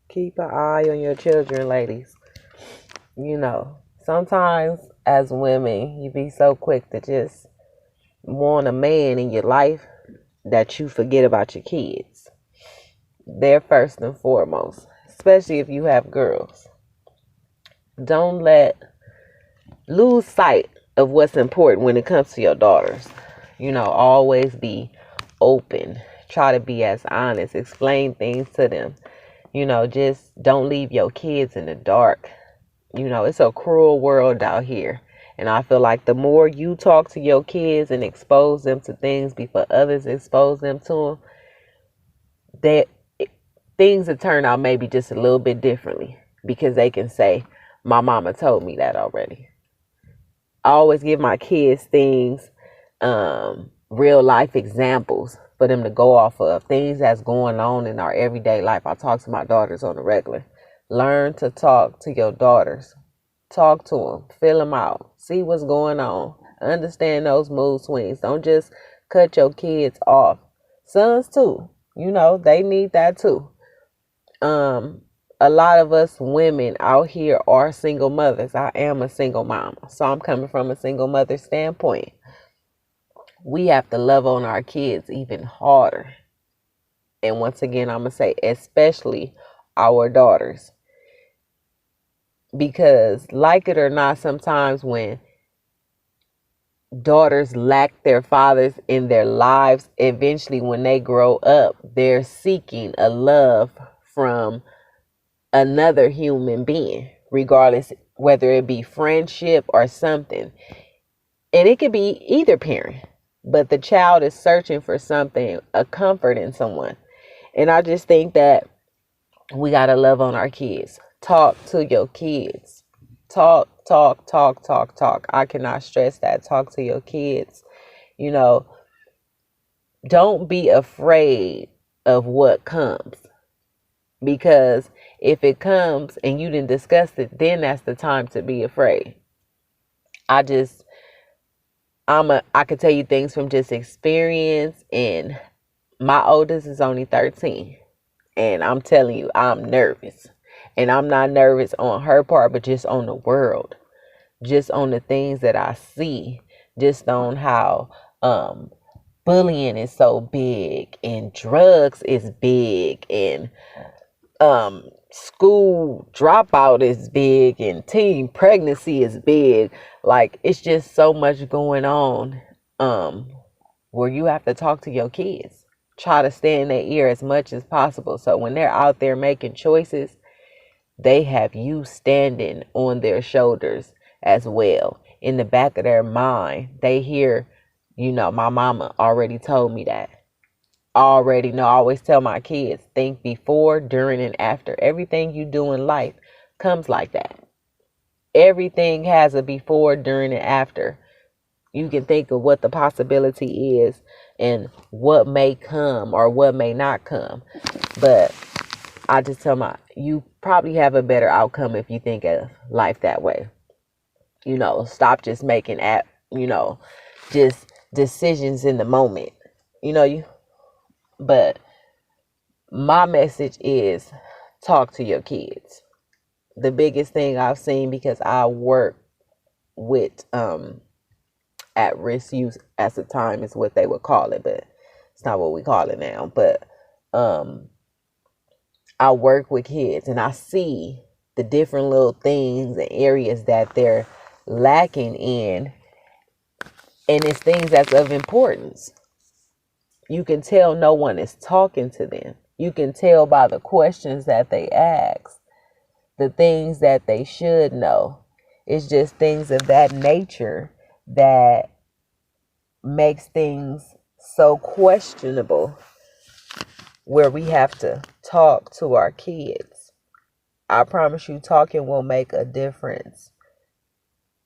Keep an eye on your children, ladies. Sometimes as women, you be so quick to just want a man in your life that you forget about your kids. They're first and foremost, especially if you have girls. Don't lose sight of what's important when it comes to your daughters. Always be open. Try to be as honest. Explain things to them. Just don't leave your kids in the dark. It's a cruel world out here. And I feel like the more you talk to your kids and expose them to things before others expose them to them, that things will turn out maybe just a little bit differently because they can say, my mama told me that already. I always give my kids things, real life examples for them to go off of, things that's going on in our everyday life. I talk to my daughters on the regular. Learn to talk to your daughters. Talk to them. Fill them out. See what's going on. Understand those mood swings. Don't just cut your kids off. Sons too. They need that too. A lot of us women out here are single mothers. I am a single mom, so I'm coming from a single mother standpoint. We have to love on our kids even harder. And once again, I'm going to say especially our daughters. Because like it or not, sometimes when daughters lack their fathers in their lives, eventually when they grow up, they're seeking a love from another human being, regardless whether it be friendship or something. And it could be either parent, but the child is searching for something, a comfort in someone. And I just think that we got to love on our kids. Talk to your kids. Talk. I cannot stress that. Talk to your kids. Don't be afraid of what comes. Because if it comes and you didn't discuss it, then that's the time to be afraid. I could tell you things from just experience, and my oldest is only 13. And I'm telling you, I'm nervous. And I'm not nervous on her part, but just on the world. Just on the things that I see. Just on how bullying is so big, and drugs is big, and school dropout is big, and teen pregnancy is big. Like, it's just so much going on where you have to talk to your kids. Try to stay in their ear as much as possible, so when they're out there making choices, they have you standing on their shoulders as well. In the back of their mind, they hear, my mama already told me that. Already know. I always tell my kids, think before, during, and after. Everything you do in life comes like that. Everything has a before, during, and after. You can think of what the possibility is and what may come or what may not come. But I just tell you probably have a better outcome if you think of life that way. Stop just making just decisions in the moment. But my message is talk to your kids. The biggest thing I've seen, because I work with at-risk youth at the time is what they would call it, but it's not what we call it now. But I work with kids and I see the different little things and areas that they're lacking in, and it's things that's of importance. You can tell no one is talking to them. You can tell by the questions that they ask, the things that they should know. It's just things of that nature that makes things so questionable, where we have to talk to our kids. I promise you, talking will make a difference.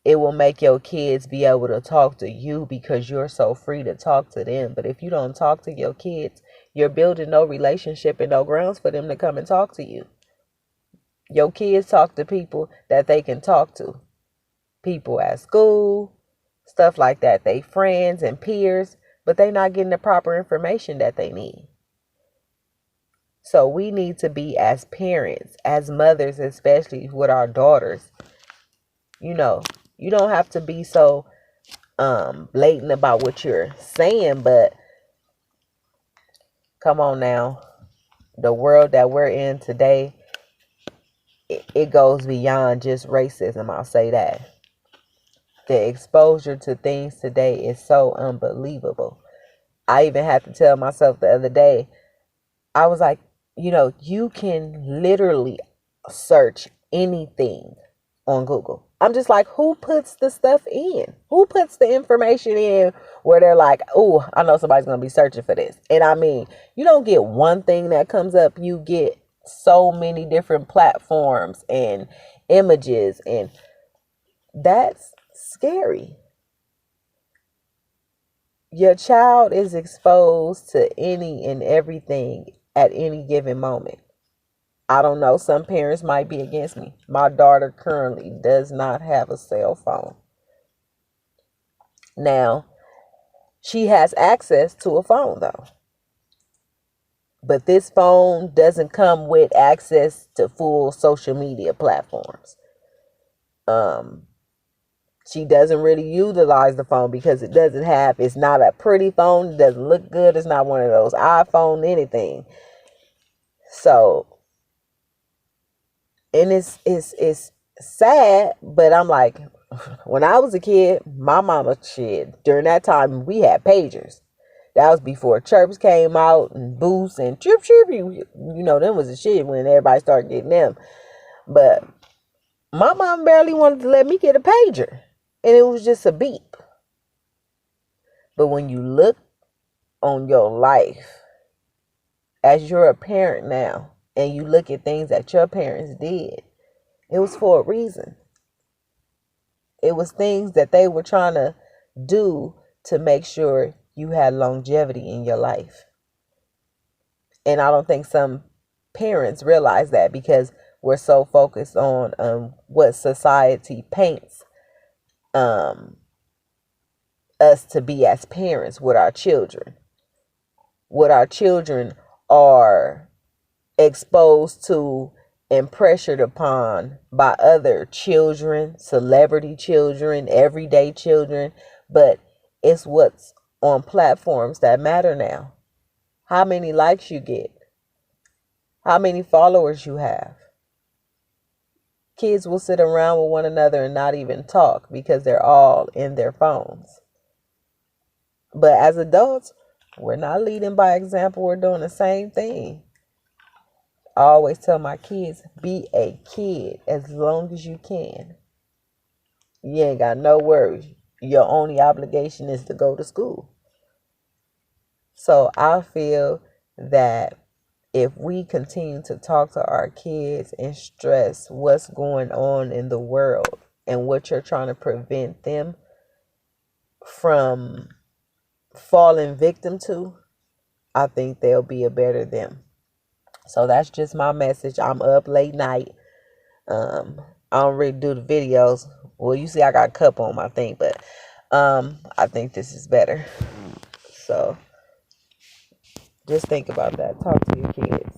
It will make your kids be able to talk to you because you're so free to talk to them. But if you don't talk to your kids, you're building no relationship and no grounds for them to come and talk to you. Your kids talk to people that they can talk to. People at school, stuff like that. They friends and peers, but they not getting the proper information that they need. So we need to be, as parents, as mothers, especially with our daughters, you don't have to be so blatant about what you're saying, but come on now. The world that we're in today, it goes beyond just racism, I'll say that. The exposure to things today is so unbelievable. I even had to tell myself the other day, I was like, you can literally search anything on Google. I'm just like, who puts the stuff in? Who puts the information in where they're like, oh, I know somebody's going to be searching for this. And I mean, you don't get one thing that comes up. You get so many different platforms and images, and that's scary. Your child is exposed to any and everything at any given moment. I don't know. Some parents might be against me. My daughter currently does not have a cell phone. Now, she has access to a phone though. But this phone doesn't come with access to full social media platforms. She doesn't really utilize the phone because it's not a pretty phone. It doesn't look good. It's not one of those iPhone anything. So, and it's sad, but I'm like, when I was a kid, my mama, shit, during that time, we had pagers. That was before chirps came out and boosts and chirp. Them was the shit when everybody started getting them. But my mom barely wanted to let me get a pager. And it was just a beep. But when you look on your life, as you're a parent now, and you look at things that your parents did, it was for a reason. It was things that they were trying to do to make sure you had longevity in your life. And I don't think some parents realize that because we're so focused on what society paints us to be as parents with our children. What our children are exposed to and pressured upon by other children, celebrity children, everyday children. But it's what's on platforms that matter now. How many likes you get. How many followers you have. Kids will sit around with one another and not even talk because they're all in their phones. But as adults, we're not leading by example. We're doing the same thing. I always tell my kids, be a kid as long as you can. You ain't got no worries. Your only obligation is to go to school. So I feel that if we continue to talk to our kids and stress what's going on in the world and what you're trying to prevent them from falling victim to, I think they'll be a better them. So that's just my message. I'm up late night. I don't really do the videos. Well, you see I got a cup on my thing, but I think this is better. So just think about that. Talk to your kids.